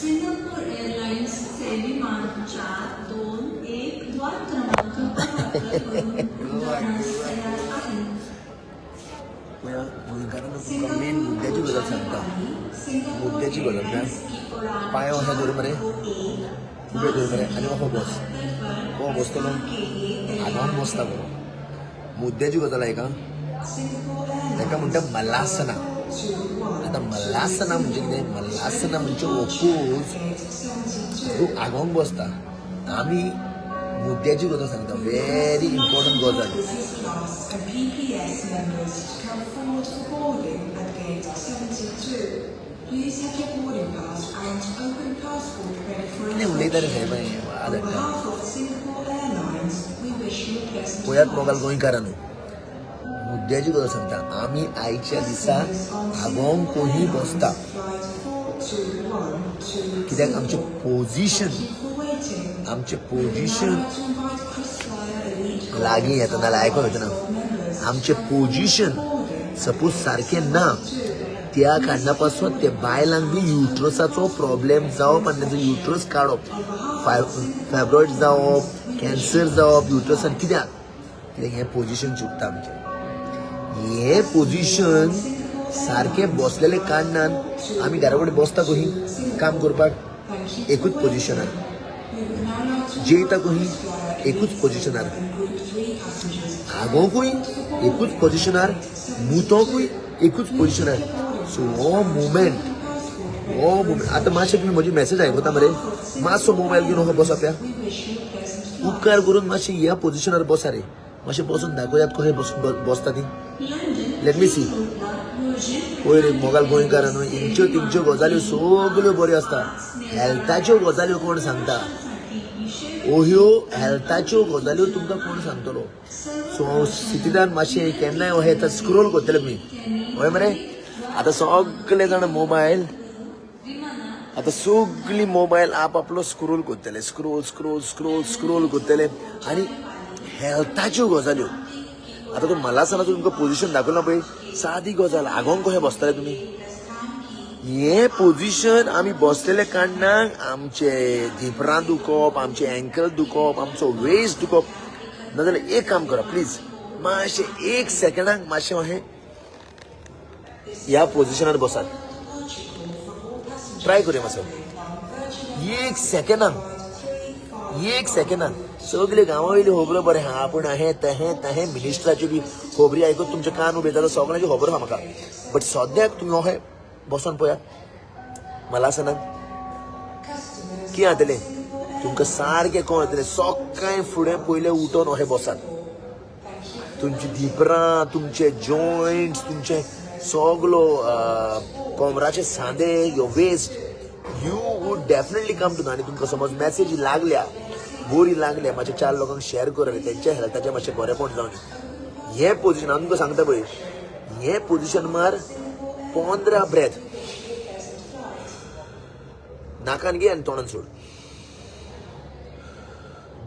Singapore एअरलाइन्सचे विमान 421 द्वार क्रमांक 72 वरून उड्डाणास तयार आहे. मेन मुद्द्याची गरज सांगता मुद्द्याची गरज ना पाय अशा धरून मरे उबे धरून मरे आणि हो बसतो ना आगाम बसता बरो मुद्द्याची गजाल आहे का ताका म्हणटा मल्लासना. आता मल्लासना म्हणजे कितें मल्लासना म्हणजे ओपूज तूं आगाम बसता. आमी मुद्द्याची गजाल सांगता व्हेरी इम्पॉर्टंट गजाल. कितें उलयता रे साहेब वाज हाडटा पळयात मोगाल गोंयकारांनो मुद्द्याची गजाल सांगता. आमी आयच्या दिसा आगोम कोही बसता कित्याक आमचें पोजिशन लागीं येता नाल्यार आयको येतना आमचें पोजिशन सपोज सारकें ना त्या कारणां पासून ते बायलांक बी युट्रसाचो प्रॉब्लेम जावप आनी तेजो युट्रस काडप फायब्रॉइड जावप कॅन्सर जावप युट्रसान कित्याक हें पोजिशन चुकता आमचें. हे पोजिशन सारकें बसलेले कारणान आमी घरा कडेन बसता खंय काम करपाक एकूच पोजिशनार जेयता खंय एकूच पोजिशनार आगोंकूय एकूच पोजिशनार मुतोंकूय एकूच पोजिशनार. सो हो मुमेंट आतां मातशें तुमी म्हजी मॅसेज आयकता मरे मातसो मोबायल घेवन हो बसा त्या उपकार करून मातशें ह्या पोजिशनार बसा रे मातशें बसून दाखयात कशें बसून बसता ती. लेट मी सी पळय रे मोगाल गोंयकारांनो इंच्यो तिंच्यो गजाल्यो सगल्यो बऱ्यो आसता. हेल्थाच्यो गजाल्यो कोण सांगता ओह्यो हेल्थाच्यो गजाल्यो तुमकां कोण सांगतलो. सो सिटींतल्यान मातशें केन्नाय अशें स्क्रोल करतले तुमी हय मरे. आतां सगळे जाण मोबायल आतां सगळी मोबायल आपलो स्क्रोल करतले स्क्रोल करतले आनी हेल्थाच्यो गजाल्यो. आतां तूं मल्लासनाचो तुमकां पोजिशन दाखयलां पळय सादी गजाल आगोंक कशें बसतले तुमी. हे पोजिशन आमी बसलेले कारणान आमचे धिपरां दुखप आमचे एंकल दुखप आमचो वेस्ट दुखप. नाजाल्यार एक काम करा प्लीज मातशें एक सेकंडाक मातशें अशें ह्या पोजिशनार बसात ट्राय करूया मातसो एक सेकंडान सगळे गांवांवयली खबरो बरें आहा पूण हें तें मिनिस्टराच्यो बी खबरी आयकून तुमचे कान उबे जाता सगळ्यांची खबर आहा म्हाका. बट सद्याक तुमी अशें बसून पळयात मल्लासनान कितें जातलें तुमकां सारकें कळटलें. सकाळीं फुडें पयलें उठोन अशें बसात. तुमची धिपरां तुमचे जॉयंट्स तुमचे सगळो कमराचे सांदे यो waste you would definitely come to. आनी तुमकां समज मॅसेजी लागल्या बरी लागल्या मातशें 4 लोकांक शेअर कर रे तेंच्या हेल्थाचें मातशें बरेंपण जावन. हें पोजिशन हांव तुमकां सांगता पळय हें पोजिशन मार 15 ब्रेथ नाकान घे आनी तोंडान सोड.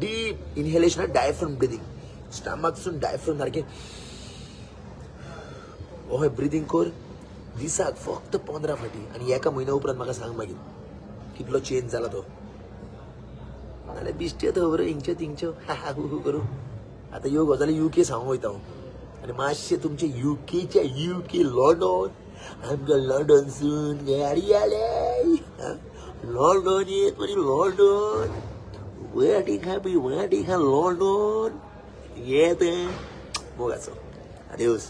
डीप इनहेलेशन डायफ्रम ब्रिदींग स्टमकसून डायफ्रम सारकें अशें ब्रिदींग कर दिसाक फक्त 15 फाटी आनी एका म्हयन्या उपरांत म्हाका सांग मागीर कितलो चेंज जाला तो. नाल्यार बिश्ट्यो खबरो हिंगच्यो तिंगच्यो हा करूं. आतां ह्यो गजाली UK सांगूंक वयता हांव आनी मातशें तुमचे UK लंडन आमकां लंडनसून गाडी आले लंडन येत म्हणजे लंडन वाटी खा लंडन येत मोगाचो. Adeus.